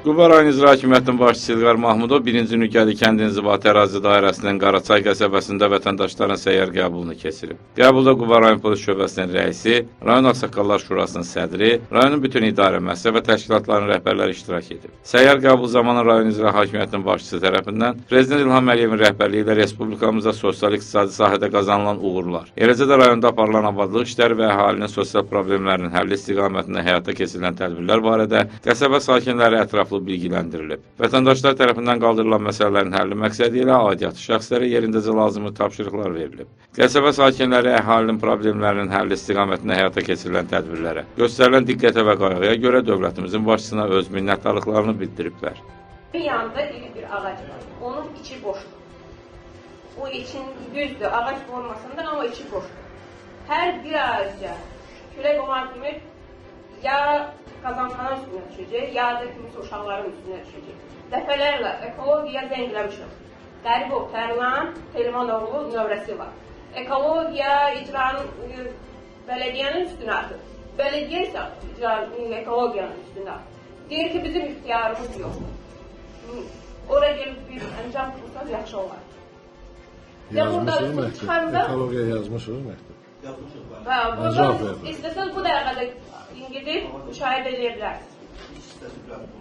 Quba rayon İcra Hakimiyyətinin başçısı İlqar Mahmudov 1-ci nüqəli kənd inzibati ərazi dairəsinin Qaraçay qəsəbəsində vətəndaşların səyyar qəbulunu keçirib. Qəbulda Quba rayon polis şöbəsinin rəisi, rayon Ağsaqqallar Şurasının sədri, rayonun bütün idarə müəssisə və təşkilatlarının rəhbərləri iştirak edib. Səyyar qəbul zamanı rayon İcra Hakimiyyətinin başçısı tərəfindən Prezident İlham Əliyevin rəhbərliyi ilə respublikamızda sosial-iqtisadi sahədə qazanılan uğurlar, eləcə də rayonda aparılan abadlıq işləri və əhalinin sosial problemlərinin həlli istiqamətində həyata keçirilən tədbirlər barədə qəsəbə sakinləri ətraflı bilgiləndirilib. Vətəndaşlar tərəfindən qaldırılan məsələlərin həlli məqsədi ilə aidiyyatı şəxslərə yerindəcə lazımlı tapşırıqlar verilib. Qəsəbə sakinləri əhalinin problemlərinin həlli istiqamətində həyata keçirilən tədbirlərə, göstərilən diqqətə və qayğıya görə dövlətimizin başçısına öz minnətdarlıqlarını bildiriblər. Bir yanda iri bir ağac var. Onun içi boşdur. O için düzdür, ağaç formasında ama içi boşdur. Her bir ağaca külək olan kimi ya qazanxanın üstünə düşəcək, ya da kimisi uşaqların üstünə düşəcək. Dəfələrlə ekologiya zəngləmişəm. Qəribov Tərlan Telmanoğlu növrəsi var. Ekologiya icranın bələdiyyənin üstünə atır. Bələdiyyə isə ekologiyanın üstünə atır. Deyir ki, bizim ixtiyarımız yoxdur. Oraya gelip bir əncam kursanız yaxşı olar. Yazmışsınız məktub, ekologiya yazmışsınız məktub. Buradan isteseniz bu dəqiqədə gidip müşahidə edə bilərsiniz.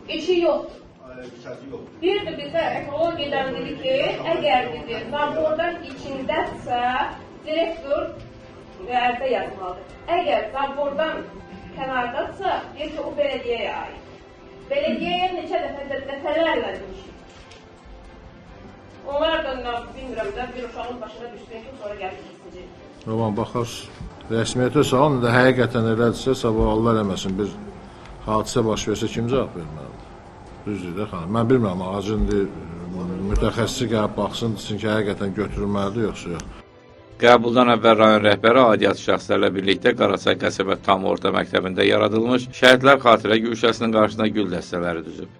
İşi yoxdur. Bir de bize ekologiyadan dedi ki, eğer dedi, zabordan içindəsə direktor ərizə yazmalıdır. Eğer zabordan kənardadsa, deyir ki, o belediyeye ait. Belediyeye neçə dəfələrlə demişik. Onlar da bilmirəm də bir uşağın başına düşdüyün ki, sonra gəlib keçəcək. Roman baxar, rəsmiyyətə salın da həqiqətən elədirsə, sabah Allah eləməsin bir hadisə baş versə kim cavab verməlidir? Düzdür də xanım. Mən bilmirəm, ağacın mütəxəssisi gəlib baxsın, desin ki, həqiqətən götürülməlidir, yoxsa yox. Qəbuldan əvvəl rayon rəhbəri aidiyyatı şəxslərlə birlikdə Qaraçay qəsəbə tam orta məktəbində yaradılmış Şəhidlər Xatirə Güşəsinin qarşısında gül dəstələri düzüb.